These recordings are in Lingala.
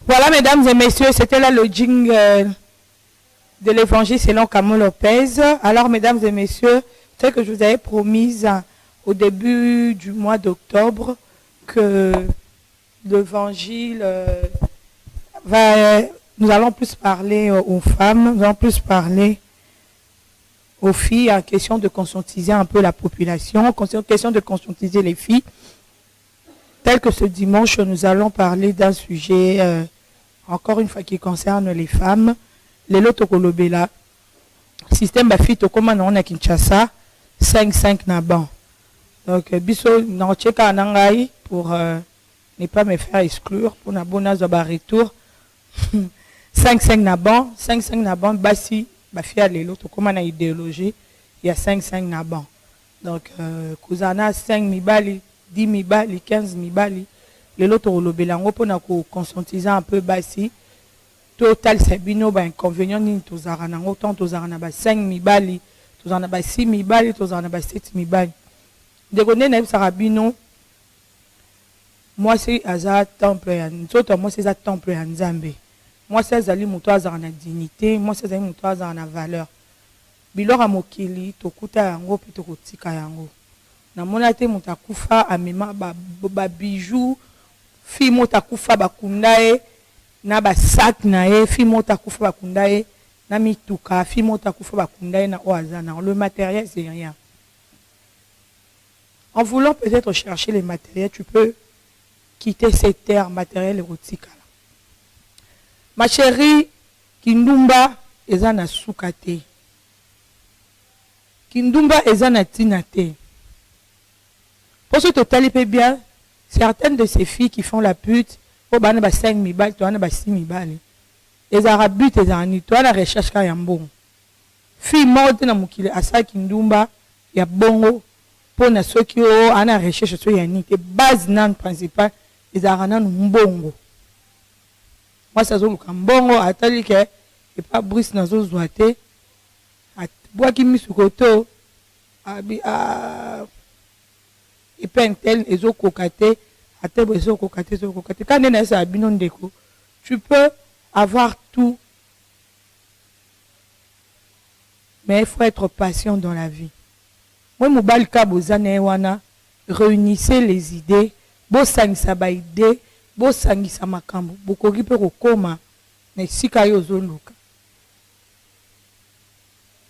Voilà, mesdames et messieurs, c'était là le jingle de l'évangile selon Camon Lopez. Alors, mesdames et messieurs, c'est que je vous avais promis au début du mois d'octobre que l'évangile nous allons plus parler aux femmes, nous allons plus parler aux filles, en question de conscientiser un peu la population, en question de conscientiser les filles. Tel que ce dimanche, nous allons parler d'un sujet, encore une fois, qui concerne les femmes. Les loto kolobela, système bafito comme on a Kinshasa, 5-5 naban. Donc, biso na cheka nangai pour ne pas me faire exclure, pour na bona zoba retour. 5-5 naban, 5-5 naban, basi, bafia les loto comme on a idéologie, il y a 5-5 naban. Donc, Kouzana 5 mibali, 10 mibali, 15 mibali, les loto kolobela, on peut conscientiser un peu basi. Total sabino ba inconvénient ni tozara na autant tozara na ba 5 mibali tozara na ba 6 mibali tozara na ba 7 mibali de connait na sarabino moi c'est aza temple ya nzoto moi c'est za temple ya Nzambe moi c'est azali muto azara na dignité moi c'est azali muto azara na valeur bilora mokili tokuta yango pe tokotika yango na mona te muta kufa amema ba bijoux fi mota kufa bakundae na ba sac na e fi mota kufa bakunda e na mituka fi mota kufa bakunda e na oazana le matériel c'est rien. En voulant peut-être chercher les matériels, tu peux quitter ces terres matériels érotiques. Ma chérie, kindumba ezana sukate. Kindumba ezana tinate. Pour ce total peut bien, certaines de ces filles qui font la pute au bana ba 5 mibali to ba 6 mibali les arabes les ani to na recherche ka yambon fi mode na mukile asaki ndumba ya bongo pona soki o ana recherche so ya ni te base nan principal les arana mbongo moi ça zo luka mbongo atali ke et pas Bruce na zo zoate atboa ki misukoto abi a et pentel ezo kokate. Tu peux avoir tout, mais il faut être patient dans la vie. Moi, réunissez les idées, bosangisa ba idée, bosangisa makambo, bokoki pe kokoma na sika yo zoluka.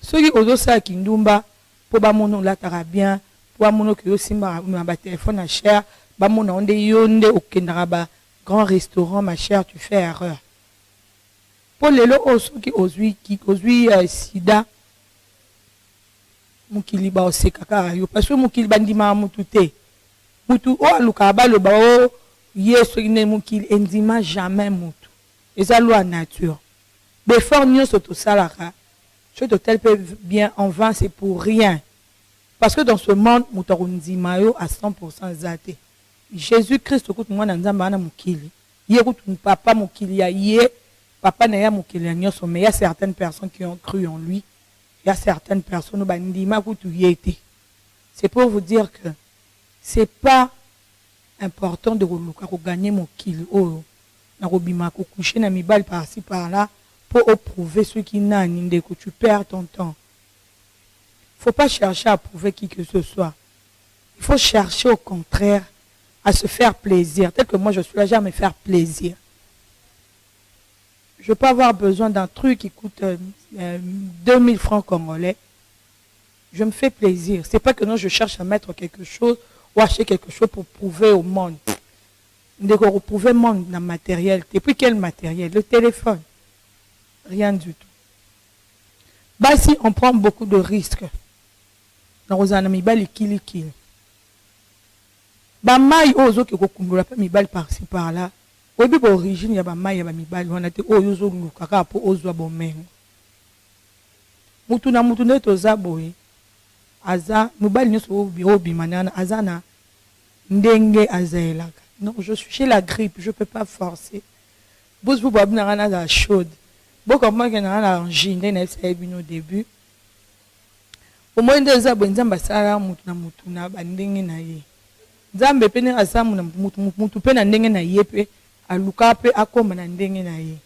Soki ozosa kindumba po ba mono latara bien, po ba mono ki yo simba ba téléphone à cher. Bamona onde yonde okendara grand restaurant ma chère tu fais erreur. Pour les lots qui ozui sida mukili ba osekaka yo parce que mukili bandima mutute mutu o aluka ba le ba o yeso ine mukili endima jamais mutu eza loi nature before nyonso to salaka ce total peut bien en vain c'est pour rien parce que dans ce monde mutarundima yo à 100% zate. Jésus-Christ écoute moi nzamba ana mukili. Yécoute papa mukili ya yé papa na ya mukili ya nyoso mais il y a certaines personnes qui ont cru en lui. Il y a certaines personnes bandima kutu yété. C'est pour vous dire que c'est pas important de gagner mukili oh na robima ko coucher na mibal par-ci par-là pour prouver ce qui n'a ni que tu perds ton temps. Faut pas chercher à prouver qui que ce soit. Il faut chercher au contraire à se faire plaisir, tel que moi je suis là, j'ai à me faire plaisir. Je peux avoir besoin d'un truc qui coûte 2000 francs congolais. Je me fais plaisir. C'est pas que non, je cherche à mettre quelque chose ou acheter quelque chose pour prouver au monde. Pour prouver au monde dans le matériel. Et puis quel matériel? Le téléphone. Rien du tout. Bah si on prend beaucoup de risques. Dans les amis, bah les kill. Ba mai ozo ke kokumbola pa mibali par-ci par-là obi ba origine ya ba mai ya ba mibali wana te oyo zo luka ka po ozo bomengo mutu na mutu neto za boye aza mibali nyoso obi manana azana ndenge azaelaka. Non, je suis chez la grippe, je peux pas forcer. Bos vous babina rana za chaude boko moi ke na la angine na sa ebino au début au moins deux za bonzamba sala mutu na ba ndenge na ye Nzambe pene asamu na mutu pena ndenge na yepe aluka pe akoma na ndenge na ye.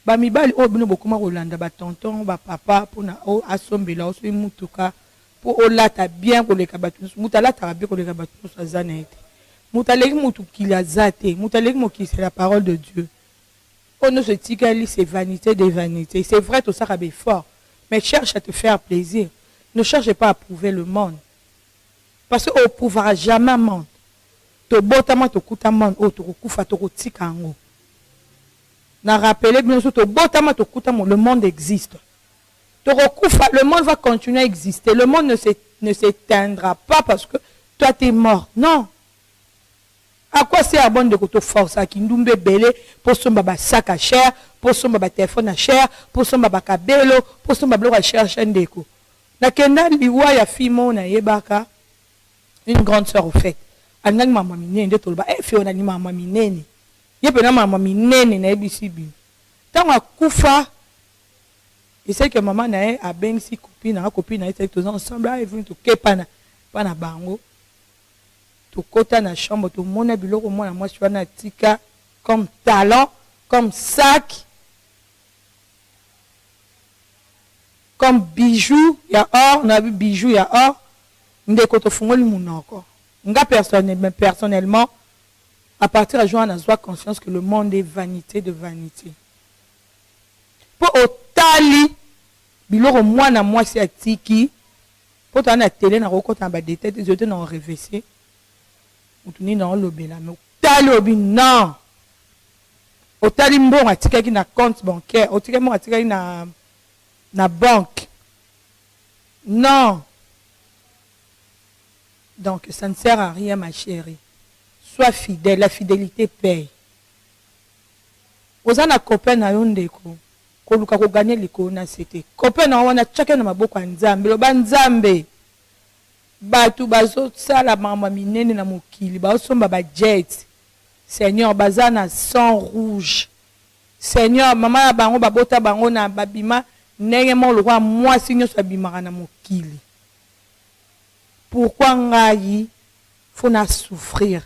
Ba mibali o bino bokoma kolanda ba tonton ba papa pona o asombela o so mutuka po o lata bien koleka batu mutalata bien koleka batu azana ete. Mutaleki mutukila zate, mutaleki moki c'est la parole de Dieu. On ne se dit que c'est vanité des vanités. C'est vrai tout ça rabé fort, mais cherche à te faire plaisir. Ne cherche pas à prouver le monde. Parce qu'on ne pourra jamais mentir. To botama to kutama o to kufa to tika ngo. Na rappeler bien sûr to botama to kutama le monde existe. To kufa le monde va continuer à exister. Le monde ne s'éteindra pas parce que toi tu es mort. Non. À quoi c'est bon de te forcer à kindumbe belé pour son baba sac à cher, pour son baba téléphone à cher, pour son baba kabelo, pour son baba cher ndeko. Na kenda liwa ya fimo na yebaka une grande sœur au fait. Anang mama minene de tolba fi on anima mama minene yepe na mama minene na ebisibi tanga kufa et c'est que maman na a ben si copine était tous ensemble là et venu to kepana pana bango to kota na chambre to mona biloko mona moi je na tika comme talent comme sac comme bijoux ya or na bijoux ya or ndeko to fungoli munoko. Personnellement, à partir de juin, on a conscience que le monde est vanité de vanité. Pour otali, biloko moi na moi c'est atiki. Pour t'en a télé na roko tamba des têtes, les autres n'ont révessé. Ou tu n'es dans le bela, mais otali obi non. Otali mbon atika qui na compte bancaire, otali mbon atika qui na banque. Non. Donc, ça ne sert à rien, ma chérie. Sois fidèle, la fidélité paye. Aux ana copain na yondeko, ko luka ko gagner liko na c'était. Copain na wana chaka na maboko nzambe, lo banzambe. Batu bazo sala mama minene na mokili, ba osomba ba jet. Seigneur bazana sang rouge. Seigneur mama bango babota bango na babima ndenge mo lo roi moi sinyo so bimaka na mokili. Pourquoi ngai faut na souffrir?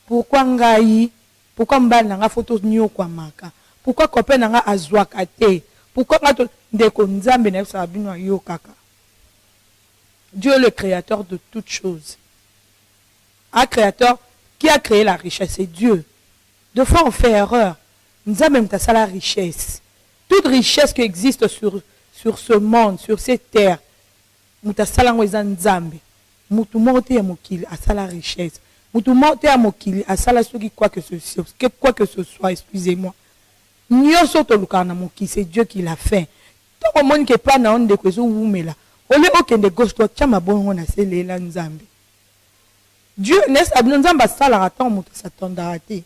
Pourquoi ngai? Pourquoi mbal nanga photo nyo kwa maka? Pourquoi copain nanga azwaka te? Pourquoi ngato ndeko nzambe na sa bino yo kaka? Dieu le créateur de toutes choses. Un créateur qui a créé la richesse, c'est Dieu. Deux fois on fait erreur. Nzambe mtasa la richesse. Toute richesse qui existe sur ce monde, sur cette terre, mtasa la ngweza nzambe. Mutu morte ya mokili à ça la richesse. Mutu morte ya mokili à ça la soki quoi que ce soit, excusez-moi. Nyoso to lukana mokili, c'est Dieu qui l'a fait. Tant au monde qui pas na onde ko zo wumela. Ole okende gauche toi chama bongo na selela nzambe. Dieu n'est pas nzamba sala attend mutu s'attendra te.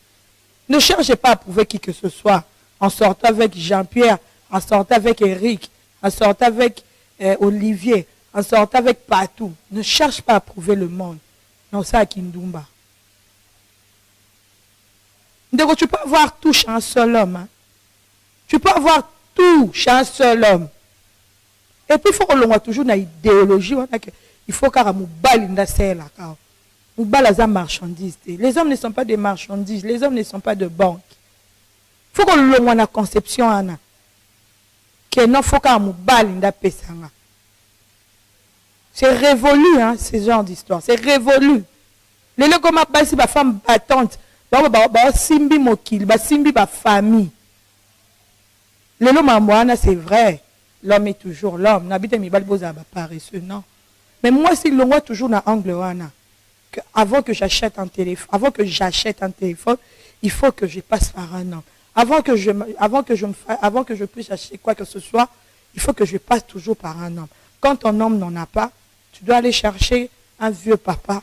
Ne cherchez pas à prouver qui que ce soit en sortant avec Jean-Pierre, en sortant avec Eric, en sortant avec Olivier. En sortant avec partout. Ne cherche pas à prouver le monde. Non, ça à Kindumba. Donc, tu peux avoir tout chez un seul homme. Hein? Tu peux avoir tout chez un seul homme. Et puis, il faut qu'on ait toujours une idéologie. Il faut qu'on ait une marchandise. Les hommes ne sont pas des marchandises. Les hommes ne sont pas de banque. Il faut qu'on ait une conception. Que non, il faut qu'on ait une c'est révolu, hein, ce genre d'histoire. C'est révolu. Les gens comme si ma femme battante, simbi mokil, simbi ma famille. Les gens c'est vrai. L'homme est toujours l'homme. N'habite mi balboza paresseux, non. Mais moi, si l'on voit toujours dans l'angle, avant que j'achète un téléphone, il faut que je passe par un homme. Avant que je puisse acheter quoi que ce soit, il faut que je passe toujours par un homme. Quand un homme n'en a pas, tu dois aller chercher un vieux papa.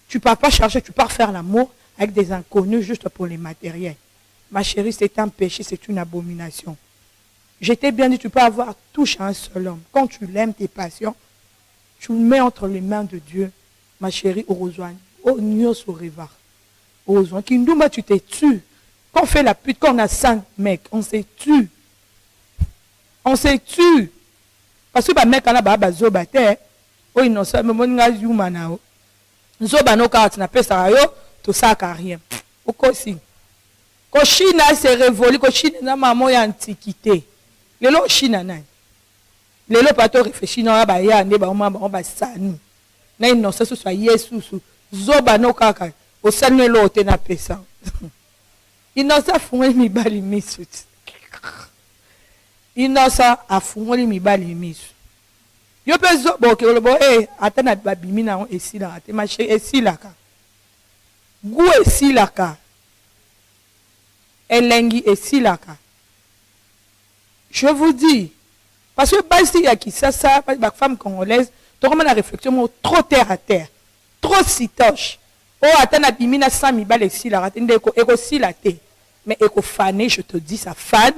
Tu ne pars pas chercher, tu pars faire l'amour avec des inconnus juste pour les matériels. Ma chérie, c'est un péché, c'est une abomination. Je t'ai bien dit, tu peux avoir tout chez un seul homme. Quand tu l'aimes, tes passions, tu le mets entre les mains de Dieu. Ma chérie, Orozoine, oh, Nyos Orevar. Orozoine, Kindumba, tu t'es tué. Quand on fait la pute, quand on a 5 mecs, on s'est tué. On s'est tué. Parce que les mecs, ils sont zobaté. Oh, innocent, mais mon gars, ils sont zobaté. Zobano, quand tu n'as pas ça, tu sais rien. Au cas China s'est révolu, China n'a maman y antiquité. Les lots China n'a. Les lots pas réfléchis non ba ya ne ba on ba sanu. Na innocent soit Yesu zoba no kaka. Au sanu lote na pesa. Innocent fungoli mibali misu. Innocent a fungoli mibali misu. Yo pe zobo ke lobo atana babimi na on esila ate mache esila ka. Gu esila ka. Elengi esilaka. Je vous dis, parce que basi ya kisasa, la femme congolaise, tu as la réflexion trop terre à terre, trop sitoche. Oh, attends, la bimina 100 000 balles esilaka, eko silate, mais eko fané, je te dis, ça fan,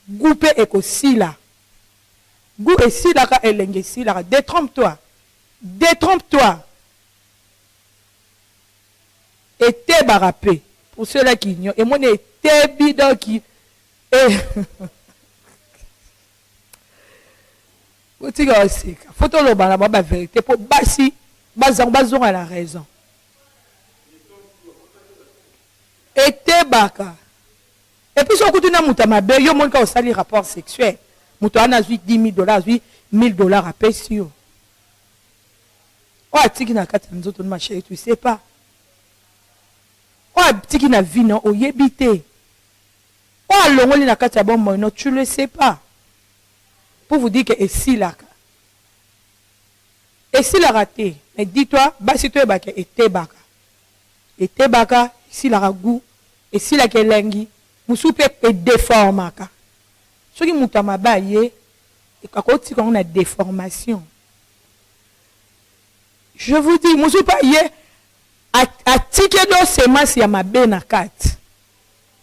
goupé eko sila. Gou esilaka, elengi esilaka, détrompe-toi, détrompe-toi. Et t'es barapé. Pour ceux-là qui ignorent, et moi, j'étais bidon qui. Faut que la vérité. Pour Bassi, Bazon a la raison. Et t'es baka. Et puis, si on continue à monter ma belle, il y a un sali rapport sexuel. Monter à 10 000 $, 1 000 $, à payer sur. Oh, tu n'as qu'à t'en ma chérie, tu sais pas. Oh, petit qui n'a vu, non, oh, yébité. Oh, l'ongoli n'a qu'à bon, non, tu le sais pas. Pour vous dire que ici, là. Et si la raté, mais dis-toi, bah, si tu es baka, et t'es baka. Et t'es baka, ici, la ragou, et si la kelengi, moussoupe est déformaka. Ce qui m'a mabaye, et quand on a déformation. Je vous dis, moussoupe est a tike do semence ya mabe na kati.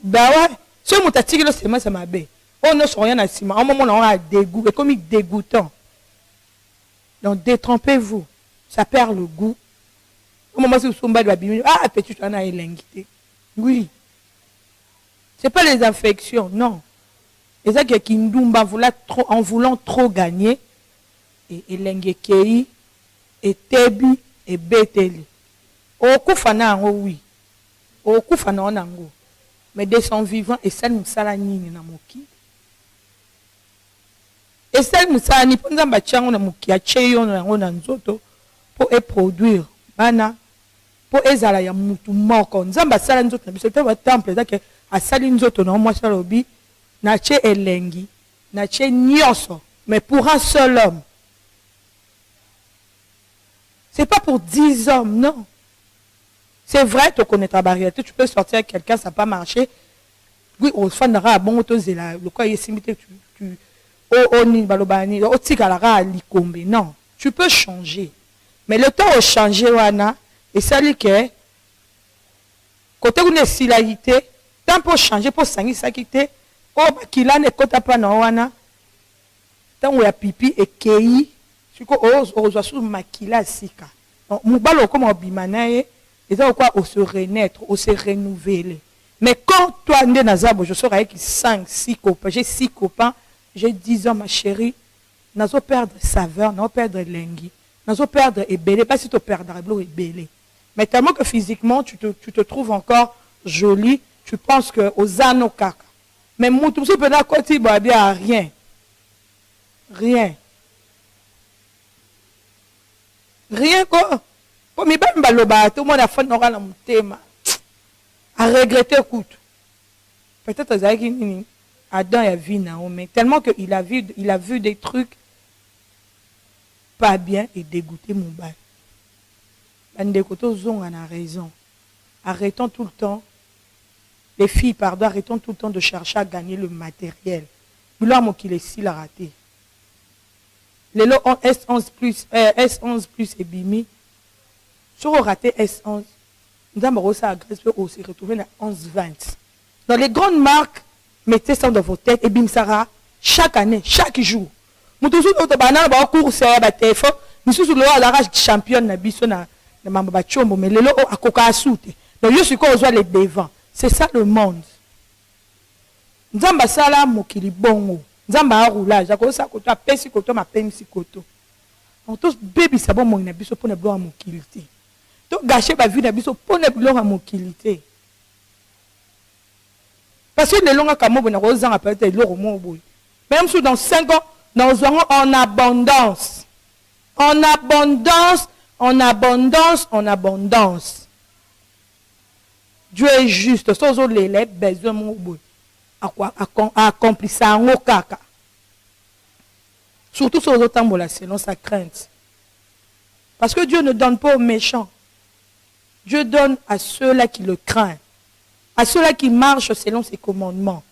Bah ouais, si on t'a tike do semence ya mabe, on ne sait rien à ciment. À un moment on a dégoût, et comme dégoûtant. Donc détrompez-vous, ça perd le goût. Au moment où on va biminer, ah petit tu en as élingité. Oui. C'est pas les infections, non. Et ça que Kindumba voulait trop, en voulant trop gagner, et élingekei, et tebi, et beteli. Okufana oui. Okufana onango. Mais de son vivant et celle musala nini na moki. Et celle musala ni ponza mbachango na moki a cheyo na ngo na nzoto pour produire bana pour ezala ya mutu moko. Nzamba sala nzoto na biso te ba temple za ke asali nzoto na moi salobi na che elengi na che nyoso mais pour un seul homme. C'est pas pour 10 hommes, non. C'est vrai, tu connais ta barrière, tu peux sortir avec quelqu'un, ça n'a pas marché. Oui, on fait un bon autozela, le quoi est simité, tu non, tu peux changer. Mais le temps de changer, wana, et ça dit que, côté où est silarité, tant pour changer, pour s'engager, ça quitter, oh, qu'il a ne kota pas na wana, tant où il y a pipi et kei, tu peux oser sous makila sika. Donc, moubalo comme obimanaye. Et ça, quoi, on se renaître, on se renouveler. Mais quand toi, je serai avec 5, 6 copains, j'ai 6 copains, j'ai 10 ans, ma chérie, nous allons perdre saveur, nous allons perdre l'engui, nous allons perdre ébélé, pas si tu perds l'eau ébélé. Mais tellement que physiquement, tu te trouves encore jolie, tu penses que aux anneaux caca. Mais mon tout ça peut dire côté bien rien. Rien. Rien quoi. Pour me battre baloba, tout le monde a fait n'aura la thème. À regretter écoute. Peut-être que Adam a vu Naomi, tellement qu'il a vu des trucs pas bien et dégoûté mon bal. Bandekoto Zong en a raison. Arrêtons tout le temps, les filles, pardon, arrêtons tout le temps de chercher à gagner le matériel. L'homme qui est si l'a raté. Les lots ont S11 plus et Bimi. Sur le raté S11, nous avons aussi retrouvé à 11-20. Dans les grandes marques, mettez ça dans vos têtes et bim Sarah, chaque année, chaque jour. Nous tous autres banana ba course ba téléphone, nous tous le la rage championne na biso na mamba chombo mais le lo akoka asute. Donc je suis quoi aux les devant. C'est ça le monde. Nzamba sala mokili bongo. Nzamba roulage, ako sa ko to apesi ko to ma pensi ko to. On tous baby ça bon mo na biso pour na blo mokili te. To gâcher ba vie na biso pour na blo mokili te. Parce que les longs comme on a rosé à peut-être l'euro boy. Même si dans 5 ans, nous aurons en abondance. En abondance, en abondance, en abondance. Dieu est juste. Sans les besoin mon boy. Accomplir ça en caca. Surtout sur les autres là, selon sa crainte. Parce que Dieu ne donne pas aux méchants. Dieu donne à ceux-là qui le craignent. À ceux-là qui marchent selon ses commandements.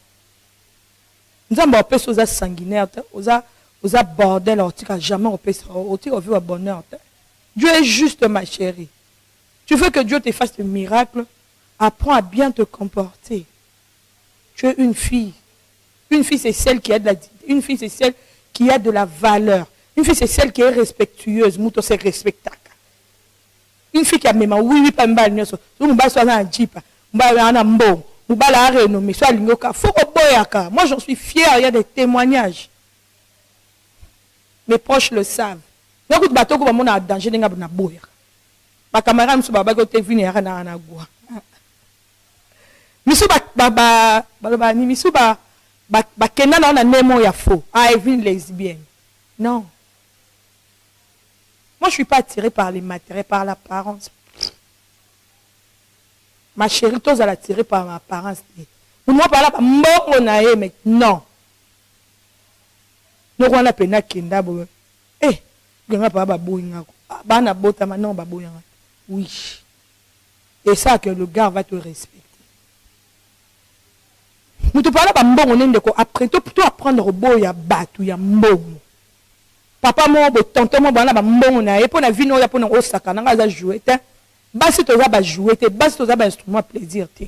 Nous avons un peu de sanguinaire, aux bordel, jamais on peut au bonheur. Dieu est juste, ma chérie. Tu veux que Dieu te fasse des miracles, apprends à bien te comporter. Tu es une fille. Une fille, c'est celle qui a de la dignité. Une fille, c'est celle qui a de la valeur. Une fille, c'est celle qui est respectueuse. Mouto, c'est respectable. Une fille qui a même oui, pas mal. Moi, j'en suis fière, il y a des témoignages. Mes proches le savent. Ma camarade me baba ko te vini ya na na gwa. Misu ba kena na nemo ya faux. Ah, elle vient lesbienne. Non. Moi, je suis pas attirée par les matériels, par l'apparence. Ma chérie, tous à l'attirer par ma apparence. Moi, par là, on a mais non. Nous on a peine kenda bo. Eh, ganga pa ba boyinga. Ba na bota maintenant ba boyinga. Oui. Et ça que le gars va te respecter. Nous te parlons pas mbongo nende ko après toi plutôt apprendre au boya batu ya mbongo. Papa mo bo tonton mo bana ba mbongo na e pona vino ya pona osaka na za jouer te. Basi to za ba jouer te, basi to za ba instrument plaisir te.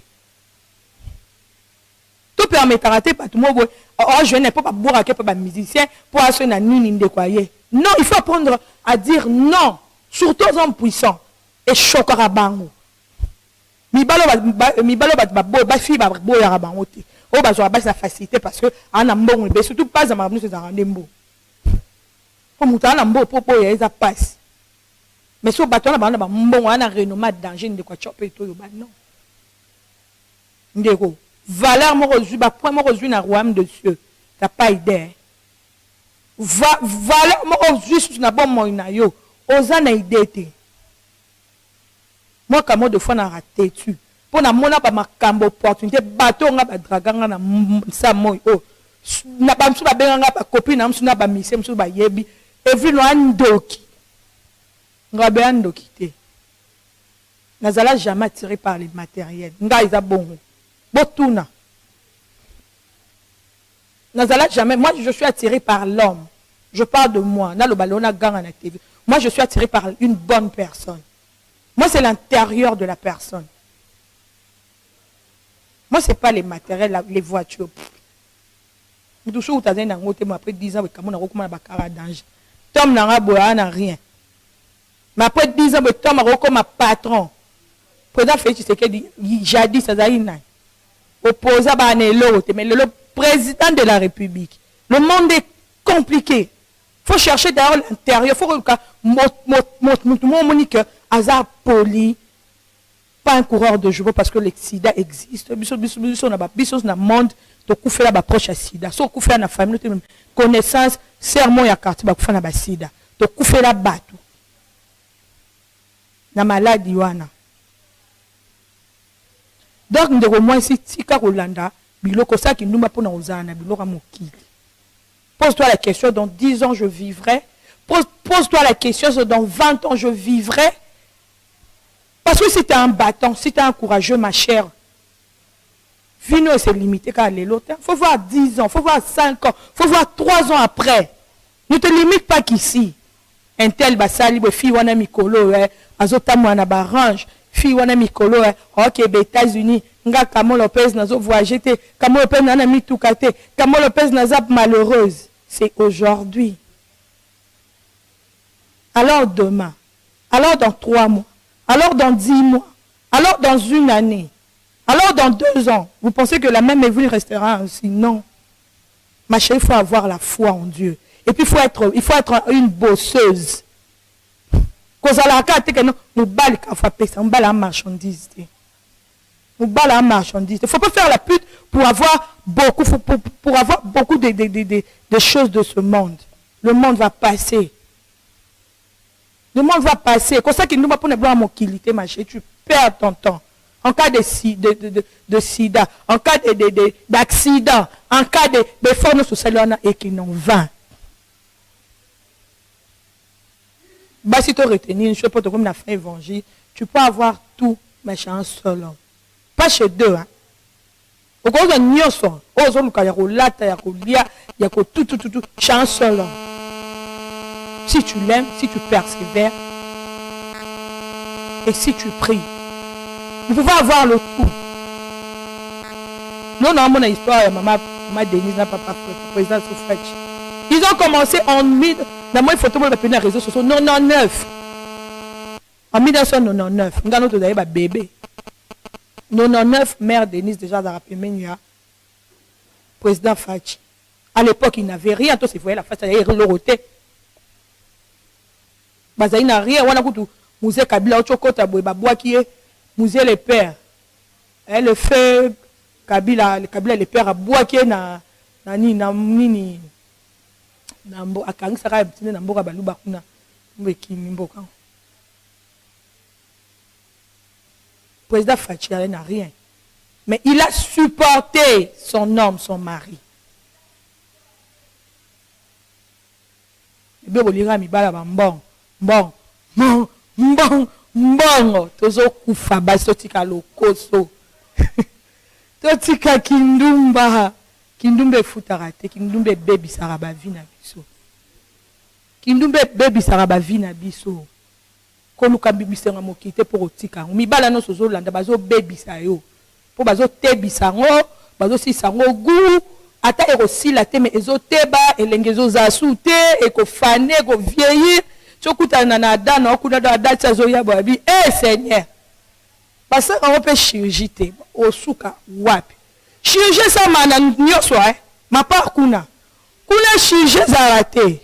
Tout permettra te pas tout mo bo oh je n'ai pas boire que pas musicien pour assurer na nini ndekwaye. Non, il faut apprendre à dire non, surtout aux hommes puissants et choquer à bango. Mi balo ba fi ba boya à bango te. Oh bah je la facilité parce que en ambon mais surtout pas à m'amener dans rendez-vous. Pour mouta en ambon pour boya ça passe. Mais sur bâton là ba mbon ana renommé danger de quoi choper to yo ba non. Ndeko valeur mo reçu ba point mo reçu na royaume de Dieu. T'as pas idée. Valeur mo reçu sur na bon mo na yo. Oza na idée te. Moi comme de fois na raté tu. Pour na mona ba makambo opportunité bateau nga ba draganga na sa moy o na ba msu ba benga ba copine na msu na ba mise msu ba yebi every no andoki nga be andoki te nazala jamais attiré par les matériels nga isa bongo botuna nazala jamais moi je suis attiré par l'homme je parle de moi na lo balona ganga na TV moi je suis attiré par une bonne personne moi c'est l'intérieur de la personne. Moi, ce n'est pas les matériels, les voitures. Après 10 ans, Tom n'a rien. Mais après 10 ans, Tom a comme patron. Président Félix Tshisekedi, jadis, ça a été opposé à l'autre, mais le président de la République. Le monde est compliqué. Il faut chercher d'ailleurs l'intérieur. Il faut que hasard poli. Pas un coureur de chevaux parce que le sida existe. Biso na monde to kufela ba proche à sida. So kufela na famille to connaissance serment ya quartier ba kufela ba sida. To kufela batu. Na maladie wana. Donc ndeko moi si tika kolanda biloko sa ki ndumba pona ozana biloko mokili. Pose-toi la question dans 10 ans je vivrai. Pose-toi la question dans 20 ans je vivrai. Parce que si tu es un bâton, si tu es un courageux, ma chère, Vino c'est limité car les lots. Il faut voir 10 ans, il faut voir 5 ans, il faut voir 3 ans après. Ne te limite pas qu'ici. Un tel basali, fille wana mikolo, azota mwana barange, fille wana mikolo, ok, États-Unis, nga Kamo Lopez nazo voyager, Kamo Lopez nana mitukate, Kamo Lopez nazap malheureuse. C'est aujourd'hui. Alors demain, alors dans 3 mois. Alors dans 10 mois, alors dans 1 année, alors dans 2 ans, vous pensez que la même évolution restera ainsi? Non. Ma chérie, il faut avoir la foi en Dieu. Et puis il faut être une bosseuse. Quand on a nous balle marchandise. Nous balons la marchandise. Il ne faut pas faire la pute pour avoir beaucoup, pour avoir beaucoup de choses de ce monde. Le monde va passer. Le monde va passer. Comme ça qu'il nous va pour ne pas mon qualité, ma chérie, tu perds ton temps. En cas de sida, en cas d'accident, en cas de formes sociales et qui n'ont 20. Bah, si tu retenir une chose pour te comme la fin évangile, tu peux avoir tout, mais chez un seul homme. Pas chez deux. Hein. Au cas où il y a tout, chez un seul homme. Si tu l'aimes, si tu persévères, et si tu pries, vous pouvez avoir le tout. Nous, dans mon histoire, maman Denise, papa, président Soufretch. Ils ont commencé en dans mon photo, pour les réseaux sociaux, 99. En 1999, nous avons tous un bébé. 99, mère Denise, déjà, dans la première, président Fachi. À l'époque, il n'avait rien. Tous, ils voyaient la face, il y avait l'oroté. Il n'a rien. On a dit, musée Kabila, Ochokota, Boakie, musée les pères. Le fait Kabila, les pères, à Boakie, Nini. Président Fachi n'a rien. Mais il a supporté son homme, son mari. Tozo kufa basotika lokoso. Totika kindumba. Kindumbe futarate, kindumbe baby saraba vina biso. Kindumbe baby saraba vina biso. Kolu kabibisa nga mokite pour otika. Mibala no sozo landa bazo baby sayo. Po bazo tebi sango, bazo si sango gu, ata erosi la te me ezo teba, elengezo zasu te, eko fane, eko vieillir. Chokuta na adana, okuda do adati azo ya babi. Seigneur. Parce qu'on peut chirurgie te, osuka wapi. Chirurgie ça mana nyoso ma part kuna chirurgie zarate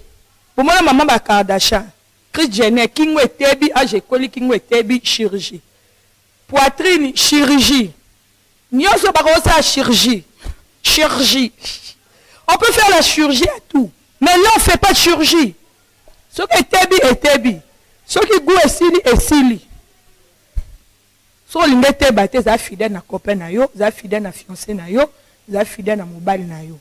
pour moi maman ba Kardashian Kris Jenner kingwe tebi age koli kingwe tebi chirurgie poitrine chirurgie nyoso ba ko sa chirurgie on peut faire la chirurgie à tout mais là on fait pas de chirurgie ce qui est tebi ce qui goût est sili so lingete bate za fidèle na copain na yo, za fidèle na fiancé na yo, za fidèle na mobile na yo.